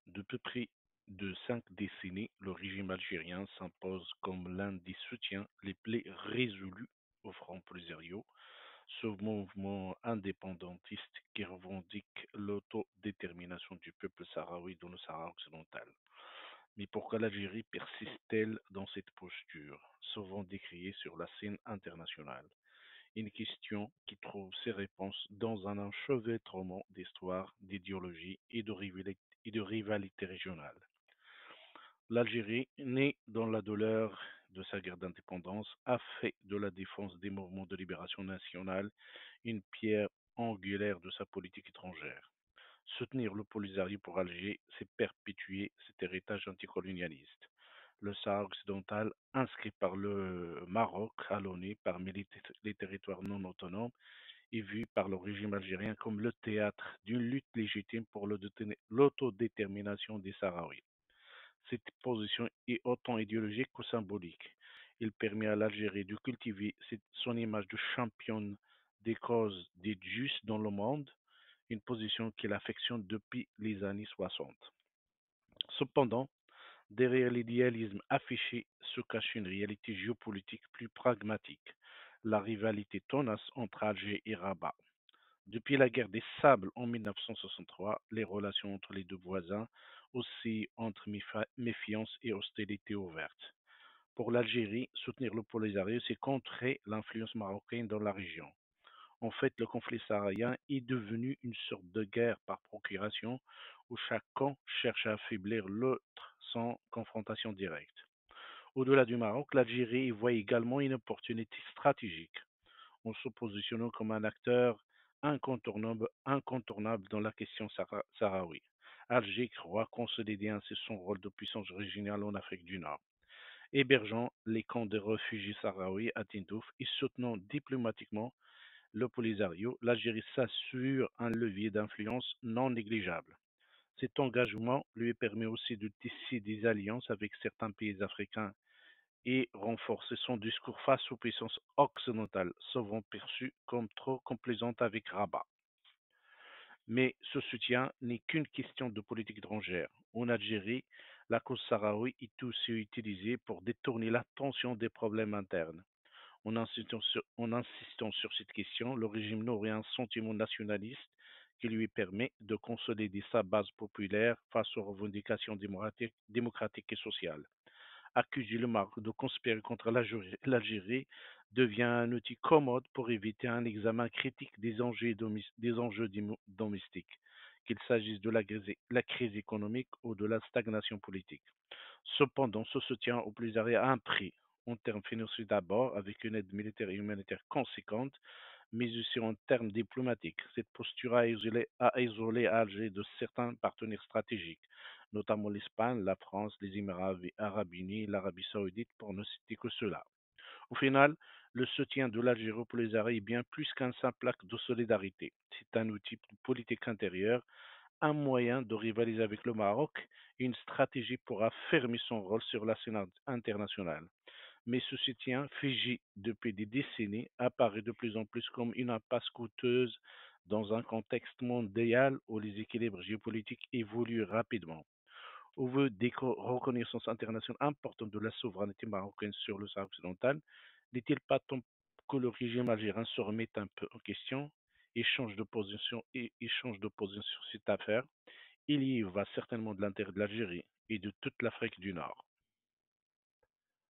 Depuis près de 5 décennies, le régime algérien s'impose comme l'un des soutiens les plus résolus au Front Polisario, ce mouvement indépendantiste qui revendique l'autodétermination du peuple sahraoui dans le Sahara occidental. Mais pourquoi l'Algérie persiste-t-elle dans cette posture, souvent décriée sur la scène internationale? Une question qui trouve ses réponses dans un enchevêtrement d'histoire, d'idéologie et de rivalité régionale. L'Algérie, née dans la douleur de sa guerre d'indépendance, a fait de la défense des mouvements de libération nationale une pierre angulaire de sa politique étrangère. Soutenir le Polisario pour Alger, c'est perpétuer cet héritage anticolonialiste. Le Sahara occidental, inscrit par le Maroc à l'ONU parmi les territoires non autonomes, est vu par le régime algérien comme le théâtre d'une lutte légitime pour l'autodétermination des Sahraouis. Cette position est autant idéologique que symbolique. Il permet à l'Algérie de cultiver son image de championne des causes des justes dans le monde, une position qu'il affectionne depuis les années 60. Cependant, derrière l'idéalisme affiché se cache une réalité géopolitique plus pragmatique, la rivalité tenace entre Alger et Rabat. Depuis la guerre des Sables en 1963, les relations entre les deux voisins oscillent entre méfiance et hostilité ouverte. Pour l'Algérie, soutenir le Polisario, c'est contrer l'influence marocaine dans la région. En fait, le conflit saharien est devenu une sorte de guerre par procuration où chaque camp cherche à affaiblir l'autre sans confrontation directe. Au-delà du Maroc, l'Algérie y voit également une opportunité stratégique en se positionnant comme un acteur incontournable dans la question sahraoui. Alger croit consolider ainsi son rôle de puissance régionale en Afrique du Nord, hébergeant les camps de réfugiés sahraouis à Tindouf et soutenant diplomatiquement le Polisario. L'Algérie s'assure un levier d'influence non négligeable. Cet engagement lui permet aussi de tisser des alliances avec certains pays africains et renforcer son discours face aux puissances occidentales, souvent perçues comme trop complaisantes avec Rabat. Mais ce soutien n'est qu'une question de politique étrangère. En Algérie, la cause sahraoui est aussi utilisée pour détourner l'attention des problèmes internes. En insistant sur cette question, le régime nourrit un sentiment nationaliste qui lui permet de consolider sa base populaire face aux revendications démocratiques et sociales. Accuser le Maroc de conspirer contre l'Algérie devient un outil commode pour éviter un examen critique des enjeux domestiques, qu'il s'agisse de la crise économique ou de la stagnation politique. Cependant, ce soutien au Polisario a un prix, en termes financiers d'abord, avec une aide militaire et humanitaire conséquente, mais aussi en termes diplomatiques. Cette posture a isolé Alger de certains partenaires stratégiques, notamment l'Espagne, la France, les Émirats arabes unis, l'Arabie saoudite, pour ne citer que cela. Au final, le soutien de l'Algérie au Polisario est bien plus qu'un simple acte de solidarité. C'est un outil de politique intérieure, un moyen de rivaliser avec le Maroc et une stratégie pour affirmer son rôle sur la scène internationale. Mais ce soutien, figé depuis des décennies, apparaît de plus en plus comme une impasse coûteuse dans un contexte mondial où les équilibres géopolitiques évoluent rapidement. Au vu des reconnaissances internationales importantes de la souveraineté marocaine sur le Sahara occidental, n'est-il pas temps que le régime algérien se remette un peu en question et change de position sur cette affaire? Il y va certainement de l'intérêt de l'Algérie et de toute l'Afrique du Nord.